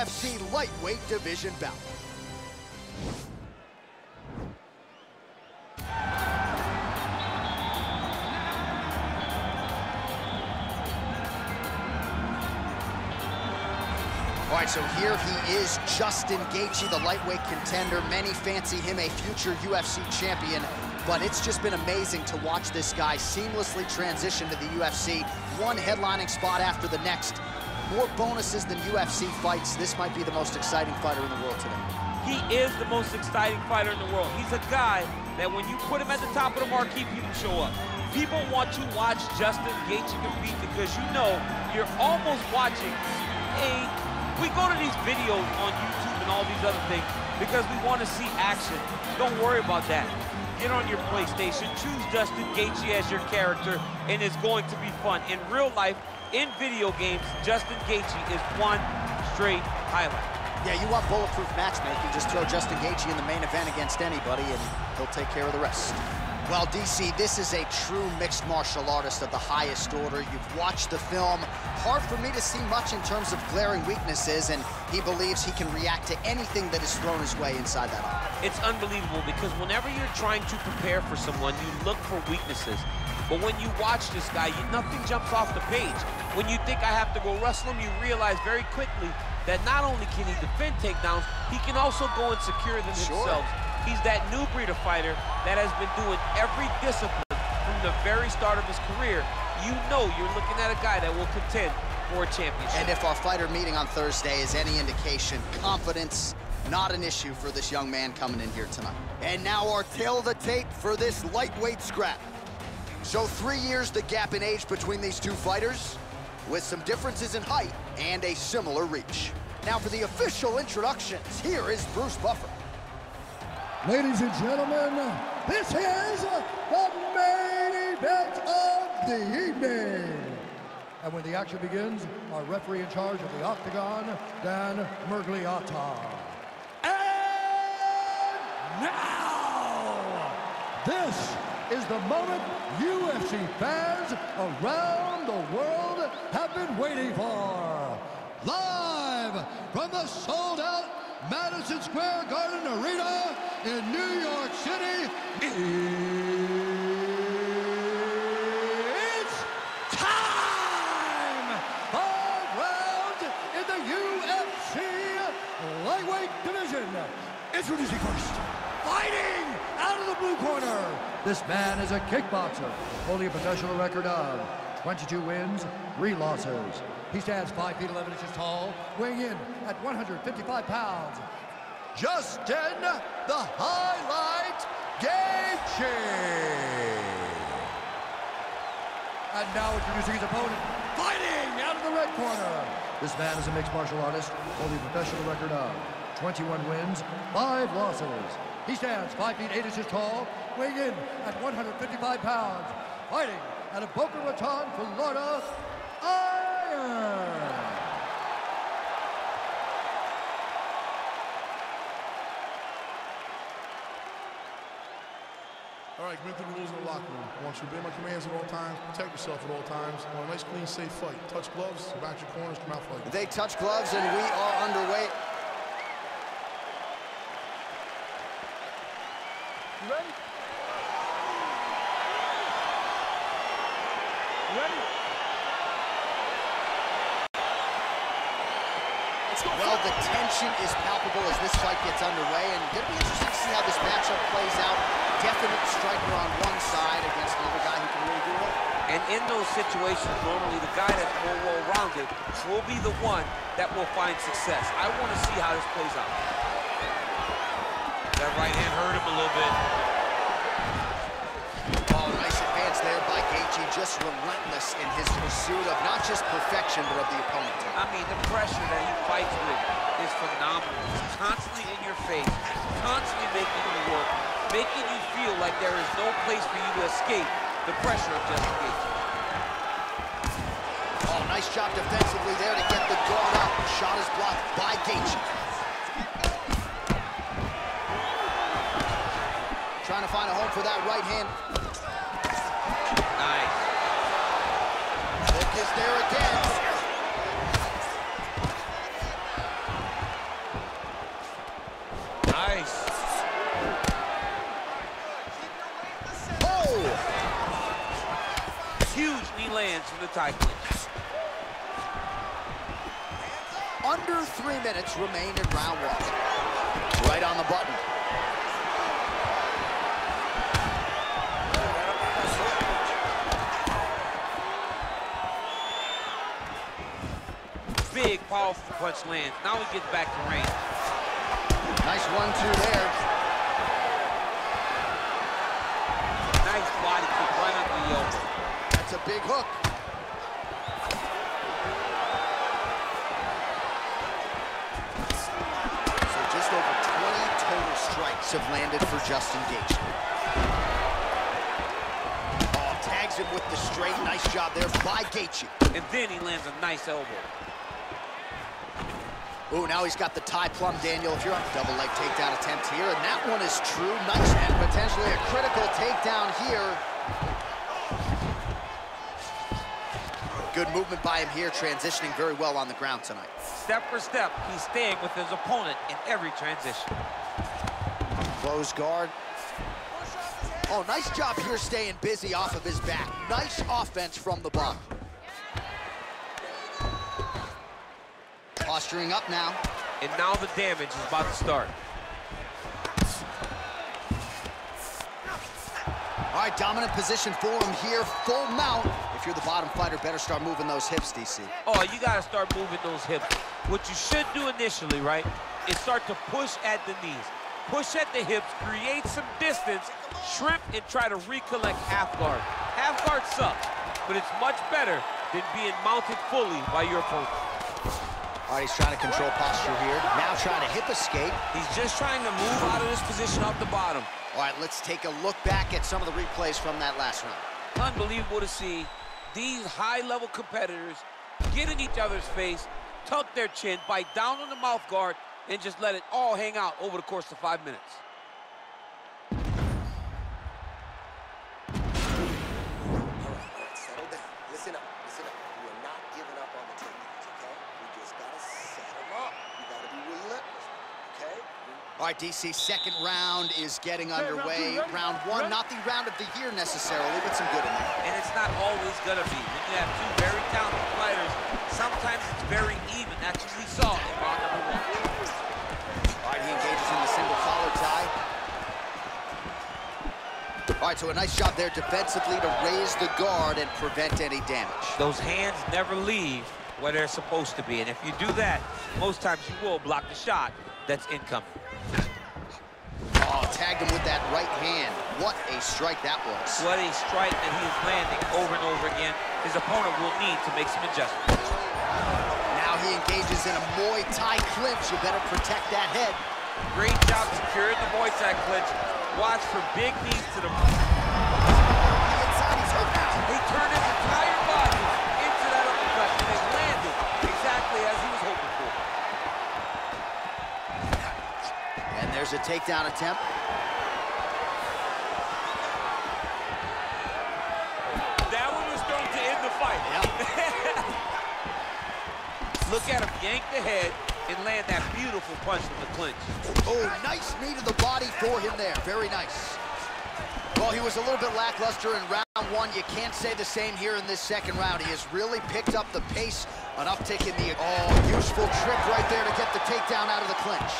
UFC lightweight division bout. All right, so here he is, Justin Gaethje, the lightweight contender. Many fancy him a future UFC champion, but it's just been amazing to watch this guy seamlessly transition to the UFC, one headlining spot after the next. More bonuses than UFC fights. This might be the most exciting fighter in the world today. He is the most exciting fighter in the world. He's a guy that when you put him at the top of the marquee, people show up. People want to watch Justin Gaethje compete because you know you're almost watching we go to these videos on YouTube and all these other things because we want to see action. Don't worry about that. Get on your PlayStation, choose Justin Gaethje as your character, and it's going to be fun. In real life, in video games, Justin Gaethje is one straight highlight. Yeah, you want bulletproof matchmaking, just throw Justin Gaethje in the main event against anybody and he'll take care of the rest. Well, DC, this is a true mixed martial artist of the highest order. You've watched the film. Hard for me to see much in terms of glaring weaknesses, and he believes he can react to anything that is thrown his way inside that arm. It's unbelievable because whenever you're trying to prepare for someone, you look for weaknesses. But when you watch this guy, nothing jumps off the page. When you think I have to go wrestle him, you realize very quickly that not only can he defend takedowns, he can also go and secure them himself. He's that new breed of fighter that has been doing every discipline from the very start of his career. You know you're looking at a guy that will contend for a championship. And if our fighter meeting on Thursday is any indication, confidence, not an issue for this young man coming in here tonight. And now our tail of the tape for this lightweight scrap. So 3 years the gap in age between these two fighters, with some differences in height and a similar reach. Now for the official introductions, here is Bruce Buffer. Ladies and gentlemen, this is the main event of the evening. And when the action begins, our referee in charge of the Octagon, Dan Mergliata. And now, this is the moment UFC fans around the world have been waiting for. Live from the sold-out Madison Square Garden Arena in New York City, it's time! 5 rounds in the UFC lightweight division. Introducing first, fighting out of the blue corner. This man is a kickboxer, holding a professional record of 22 wins, 3 losses. He stands 5 feet 11 inches tall, weighing in at 155 pounds. Justin, the Highlight Gaethje. And now introducing his opponent, fighting out of the red corner. This man is a mixed martial artist, holding a professional record of 21 wins, 5 losses. He stands 5 feet 8 inches tall, weighing in at 155 pounds. Fighting out of Boca Raton, Florida, Iron. All right, commit to the rules in the locker room. I want you to obey my commands at all times, protect yourself at all times. I want a nice, clean, safe fight. Touch gloves, back your corners, come out fighting. They touch gloves, and we are underway. You ready? You ready? Well, the tension is palpable as this fight gets underway, and it'll be interesting to see how this matchup plays out. Definite striker on one side against another guy who can really do it. And in those situations, normally the guy that's more well-rounded will be the one that will find success. I want to see how this plays out. That right hand hurt him a little bit. Oh, nice advance there by Gaethje, just relentless in his pursuit of not just perfection, but of the opponent. I mean, the pressure that he fights with is phenomenal. He's constantly in your face, constantly making you work, making you feel like there is no place for you to escape the pressure of Justin Gaethje. Oh, nice job defensively there to get the guard up. Shot is blocked by Gaethje. Trying to find a home for that right hand. Nice. Hook is there again. lands from the tie clinch. Under 3 minutes remain in round one. Right on the button. Big, powerful punch lands. Now he gets back to range. Nice 1-2 there. Nice body kick right under the elbow. That's a big hook. So just over 20 total strikes have landed for Justin Gaethje. Oh, tags him with the straight. Nice job there by Gaethje. And then he lands a nice elbow. Ooh, now he's got the tie plum, Daniel. If you're on a double leg takedown attempt here, and that one is true. Nice, and potentially a critical takedown here. Good movement by him here, transitioning very well on the ground tonight. Step for step, he's staying with his opponent in every transition. Close guard. Oh, nice job here staying busy off of his back. Nice offense from the bottom. Posturing up now. And now the damage is about to start. All right, dominant position for him here, full mount. If you're the bottom fighter, better start moving those hips, DC. Oh, you gotta start moving those hips. What you should do initially, right, is start to push at the knees. Push at the hips, create some distance, shrimp, and try to recollect half guard. Half guard sucks, but it's much better than being mounted fully by your opponent. All right, he's trying to control posture here. Now trying to hip escape. He's just trying to move out of this position off the bottom. All right, let's take a look back at some of the replays from that last round. Unbelievable to see these high-level competitors get in each other's face, tuck their chin, bite down on the mouth guard, and just let it all hang out over the course of 5 minutes. Settle down. Listen up. Listen up. We are not giving up on the takedowns, okay? We just gotta settle up. You gotta be relentless, okay? All right, DC, second round is getting underway. Round one, not the round of the year necessarily, but some good in there. And it's not always gonna be. When you have two very talented fighters, sometimes it's very even. That's what we saw in round number one. All right, he engages in the single collar tie. All right, so a nice job there defensively to raise the guard and prevent any damage. Those hands never leave where they're supposed to be. And if you do that, most times you will block the shot that's incoming. Oh, tagged him with that right hand. What a strike that was. What a strike that he is landing over and over again. His opponent will need to make some adjustments. Now he engages in a Muay Thai clinch. You better protect that head. Great job securing the Muay Thai clinch. Watch for big knees to the... Inside, he's hurt now. He turned his entire body into that uppercut, and it landed exactly as he was hoping for. And there's a takedown attempt. That one was thrown to end the fight. Yep. Look at him yank the head and land that beautiful punch from the clinch. Oh, nice knee to the body for him there. Very nice. Well, he was a little bit lackluster in round one. You can't say the same here in this second round. He has really picked up the pace, an uptick in the... Oh, useful trick right there to get the takedown out of the clinch.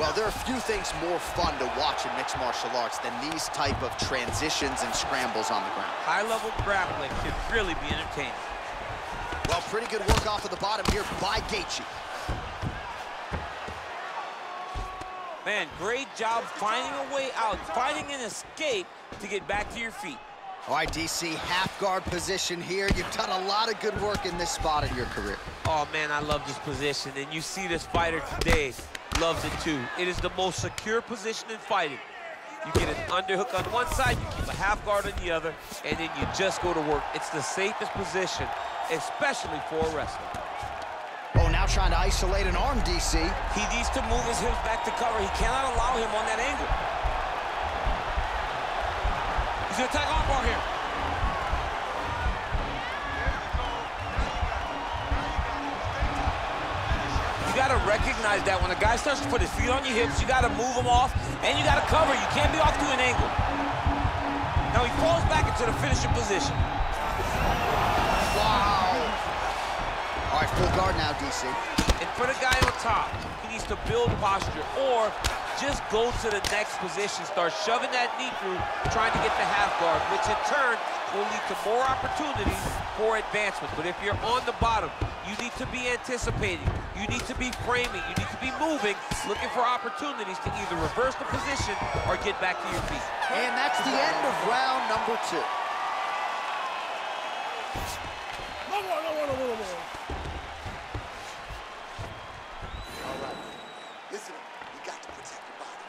Well, there are few things more fun to watch in mixed martial arts than these type of transitions and scrambles on the ground. High-level grappling can really be entertaining. Well, pretty good work off of the bottom here by Gaethje. Man, great job finding a way out, finding an escape to get back to your feet. All right, DC, half guard position here. You've done a lot of good work in this spot in your career. Oh, man, I love this position, and you see this fighter today loves it too. It is the most secure position in fighting. You get an underhook on one side, you keep a half guard on the other, and then you just go to work. It's the safest position, especially for a wrestler. Oh, now trying to isolate an arm, DC. He needs to move his hips back to cover. He cannot allow him on that angle. He's gonna attack armbar here. You gotta recognize that when a guy starts to put his feet on your hips, you gotta move him off, and you gotta cover. You can't be off to an angle. Now he falls back into the finishing position. Wow. All right, full guard now, DC. And for the guy on top, he needs to build posture or just go to the next position, start shoving that knee through, trying to get the half guard, which in turn will lead to more opportunities for advancement. But if you're on the bottom, you need to be anticipating, you need to be framing, you need to be moving, looking for opportunities to either reverse the position or get back to your feet. And that's the end of round number 2. All right. Listen, you got to protect your body.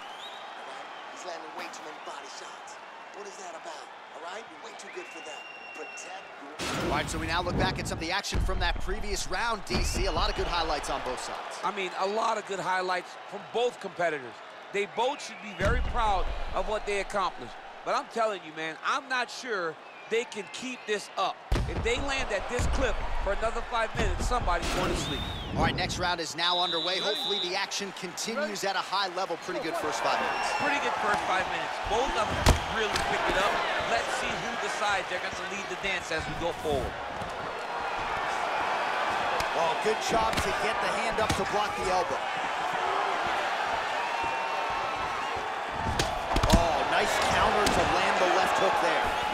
All right? He's landing way too many body shots. What is that about? All right? You're way too good for that. Protect your... All right, so we now look back at some of the action from that previous round, DC. A lot of good highlights on both sides. I mean, a lot of good highlights from both competitors. They both should be very proud of what they accomplished. But I'm telling you, man, I'm not sure they can keep this up. If they land at this clip for another 5 minutes, somebody's going to sleep. All right, next round is now underway. Hopefully the action continues at a high level. Pretty good first 5 minutes. Pretty good first 5 minutes. Both of them really picked it up. Let's see who decides they're going to lead the dance as we go forward. Well, good job to get the hand up to block the elbow. Oh, nice counter to land the left hook there.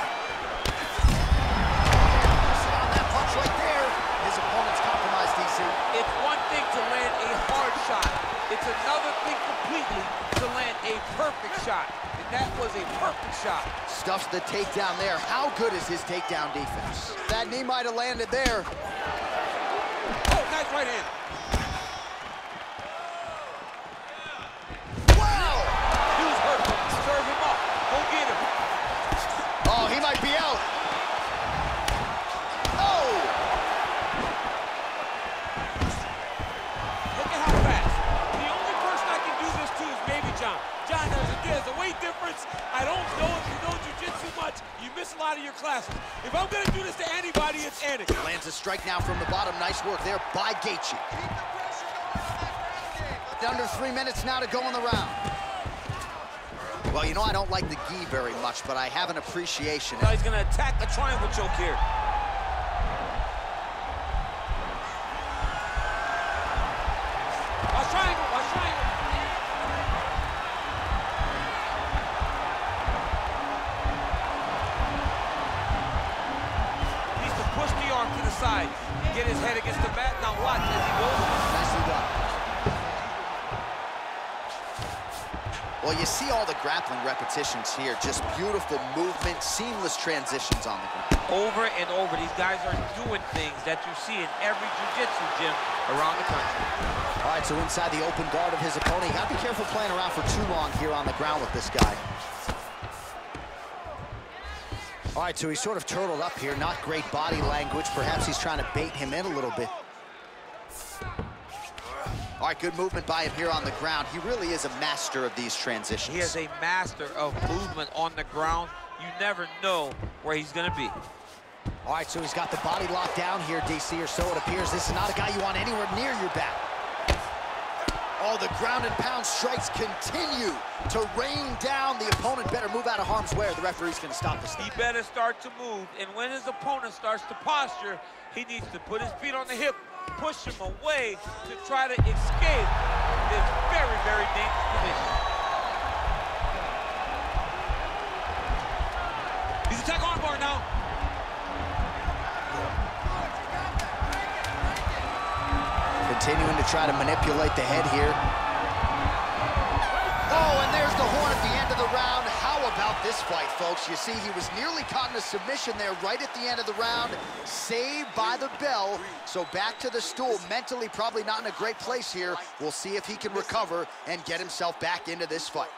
On that punch right there, his opponent's compromised, DC. It's one thing to land a hard shot. It's another thing completely to land a perfect shot. And that was a perfect shot. Stuffs the takedown there. How good is his takedown defense? That knee might have landed there. Oh, nice right hand. Wow! He was hurt. Serve him up. Go get him. Oh, he might be out. Oh! Look at how fast. The only person I can do this to is maybe John. John, there's a weight difference. I don't know if you know jiu-jitsu much. You miss a lot of your classes. If I'm going to do this to anybody, it's Anik. Lands a strike now from the bottom. Nice work there by Gaethje. Under 3 minutes now to go in the round. Well, you know, I don't like the gi very much, but I have an appreciation. Now he's going to attack the triangle choke here. Watch triangle, watch triangle. He needs to push the arm to the side. Get his head against the mat. Now watch as he goes. Nicely done. Well, you see all the grappling repetitions here. Just beautiful movement, seamless transitions on the ground. Over and over, these guys are doing things that you see in every jiu-jitsu gym around the country. All right, so inside the open guard of his opponent. You gotta be careful playing around for too long here on the ground with this guy. All right, so he's sort of turtled up here. Not great body language. Perhaps he's trying to bait him in a little bit. All right, good movement by him here on the ground. He really is a master of these transitions. He is a master of movement on the ground. You never know where he's gonna be. All right, so he's got the body locked down here, DC, or so it appears. This is not a guy you want anywhere near your back. Oh, the ground and pound strikes continue to rain down. The opponent better move out of harm's way or the referee's gonna stop this thing. He better start to move, and when his opponent starts to posture, he needs to put his feet on the hip, push him away to try to escape this very, very dangerous position. He's attack armbar now. Continuing to try to manipulate the head here. Oh, and there's the horn at the end of the round. How about this fight, folks? You see, he was nearly caught in a submission there right at the end of the round. Saved by the bell. So back to the stool. Mentally probably not in a great place here. We'll see if he can recover and get himself back into this fight.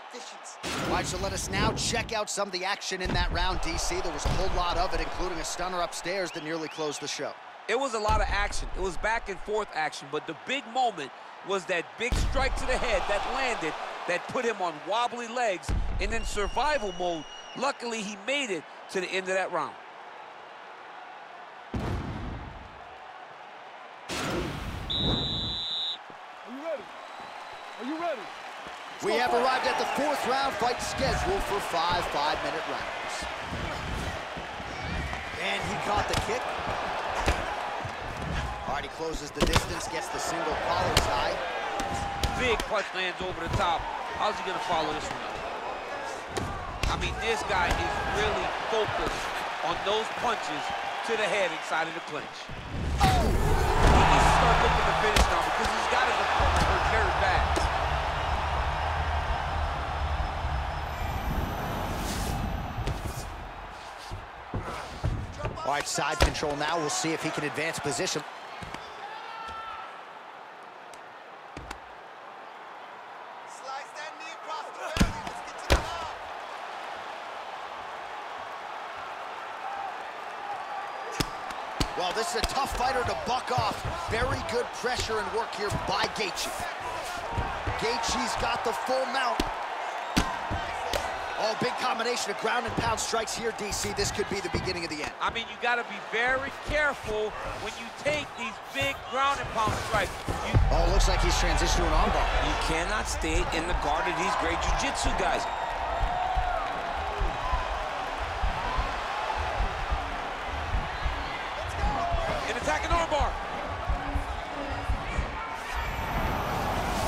All right, so let us now check out some of the action in that round, DC. There was a whole lot of it, including a stunner upstairs that nearly closed the show. It was a lot of action. It was back and forth action, but the big moment was that big strike to the head that landed, that put him on wobbly legs and in survival mode. Luckily, he made it to the end of that round. Are you ready? Are you ready? We have arrived at the 4th round, fight scheduled for 5 5-minute rounds. And he caught the kick. All right, he closes the distance, gets the single collar tie. Big punch lands over the top. How's he gonna follow this one up? I mean, this guy is really focused on those punches to the head inside of the clinch. Oh! He needs to start looking to finish now because he's got his opponent hurt very bad. All right, side control now. We'll see if he can advance position. Slice that knee across the belly. Let's get to the mouth. Well, this is a tough fighter to buck off. Very good pressure and work here by Gaethje. Gaethje's got the full mount. Oh, big combination of ground and pound strikes here, DC. This could be the beginning of the end. I mean, you got to be very careful when you take these big ground and pound strikes. Oh, looks like he's transitioned to an armbar. You cannot stay in the guard of these great jiu-jitsu guys. An attacking armbar.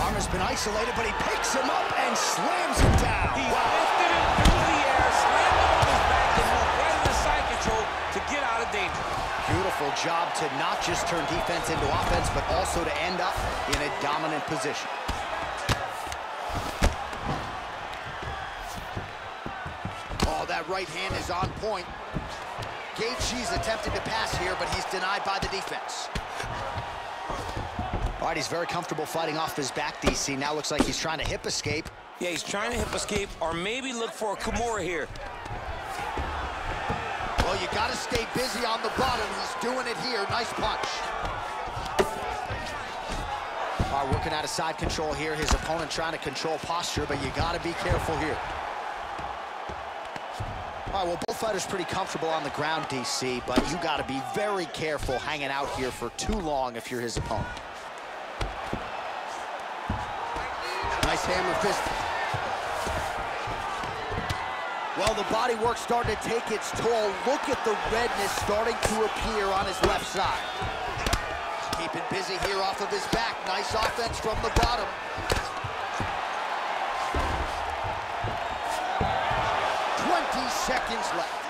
Arm has been isolated, but he picks him up and slams him down. He lifted him through the air, slammed him on his back, and moved right into side control to get out of danger. Beautiful job to not just turn defense into offense, but also to end up in a dominant position. Oh, that right hand is on point. Gaethje's attempted to pass here, but he's denied by the defense. All right, he's very comfortable fighting off his back, DC. Now looks like he's trying to hip escape. Yeah, he's trying to hip escape or maybe look for a Kimura here. Well, you got to stay busy on the bottom. He's doing it here. Nice punch. All right, working out of side control here. His opponent trying to control posture, but you got to be careful here. All right, well, both fighters pretty comfortable on the ground, DC, but you got to be very careful hanging out here for too long if you're his opponent. Nice hammer fist. Well, the body work starting to take its toll. Look at the redness starting to appear on his left side. Keeping busy here off of his back. Nice offense from the bottom. Seconds left.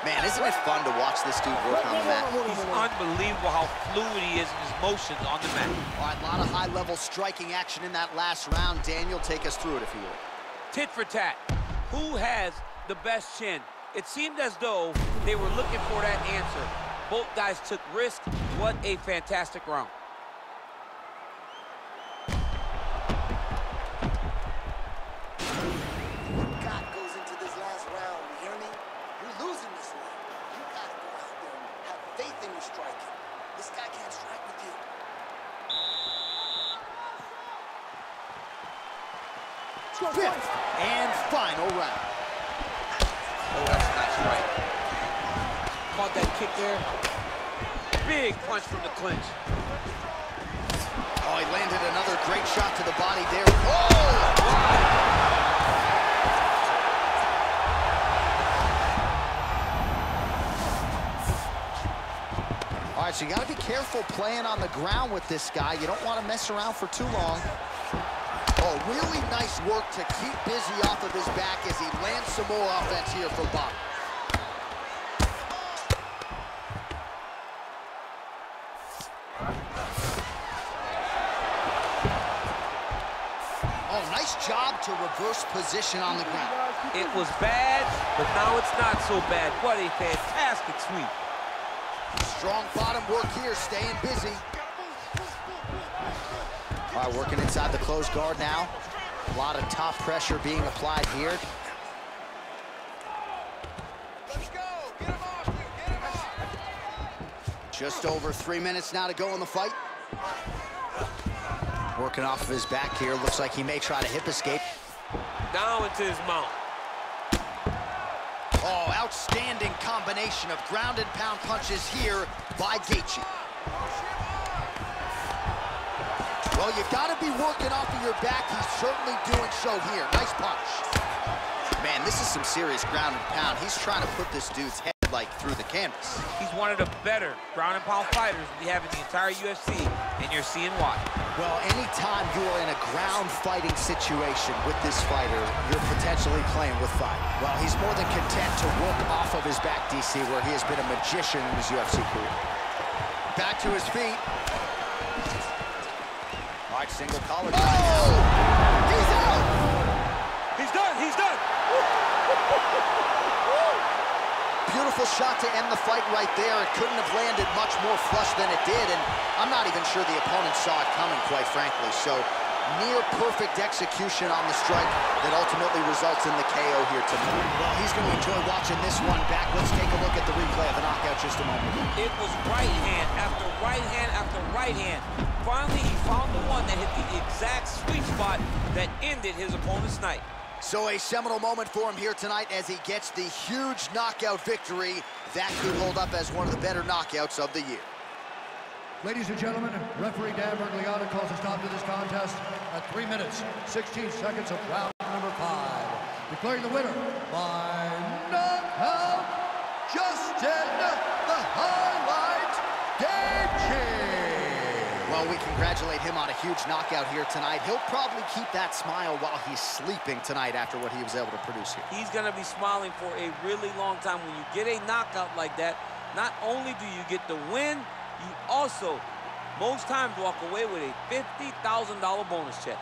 Man, isn't it fun to watch this dude work on the mat? He's unbelievable how fluid he is in his motions on the mat. All right, a lot of high-level striking action in that last round. Daniel, take us through it if you will. Tit for tat. Who has the best chin? It seemed as though they were looking for that answer. Both guys took risks. What a fantastic round. God goes into this last round, you hear me? You're losing this one. You gotta go out there and have faith in your striking. This guy can't strike with you. Fifth and final round. Oh, that's a nice right. Caught that kick there. Big punch from the clinch. Oh, he landed another great shot to the body there. Oh! All right, so you got to be careful playing on the ground with this guy. You don't want to mess around for too long. Oh, really nice work to keep busy off of his back as he lands some more offense here for Bob. Oh, nice job to reverse position on the ground. It was bad, but now it's not so bad. What a fantastic sweep. Strong bottom work here, staying busy. All right, working inside the closed guard now. A lot of top pressure being applied here. Let's go! Get him off you! Get him off! Just over 3 minutes now to go in the fight. Working off of his back here. Looks like he may try to hip escape. Down into his mount. Oh, outstanding combination of ground and pound punches here by Gaethje. Well, you got to be working off of your back. He's certainly doing so here. Nice punch. Man, this is some serious ground and pound. He's trying to put this dude's head, like, through the canvas. He's one of the better ground and pound fighters we have in the entire UFC, and you're seeing why. Well, anytime you are in a ground fighting situation with this fighter, you're potentially playing with fire. Well, he's more than content to work off of his back, DC, where he has been a magician in his UFC career. Back to his feet. All right, single collar. Oh! He's out! He's done, he's done! Beautiful shot to end the fight right there. It couldn't have landed much more flush than it did, and I'm not even sure the opponent saw it coming, quite frankly. So, near perfect execution on the strike that ultimately results in the KO here tonight. Well, he's going to enjoy watching this one back. Let's take a look at the replay of the knockout just a moment. It was right hand after right hand after right hand. Finally, he found the one that hit the exact sweet spot that ended his opponent's night. So a seminal moment for him here tonight as he gets the huge knockout victory. That could hold up as one of the better knockouts of the year. Ladies and gentlemen, referee Dan Bergliano calls a stop to this contest at 3 minutes, 16 seconds of round number 5. Declaring the winner by knockout, Justin the Highlight Gaethje. Well, we congratulate him on a huge knockout here tonight. He'll probably keep that smile while he's sleeping tonight after what he was able to produce here. He's going to be smiling for a really long time. When you get a knockout like that, not only do you get the win, you also, most times, walk away with a $50,000 bonus check.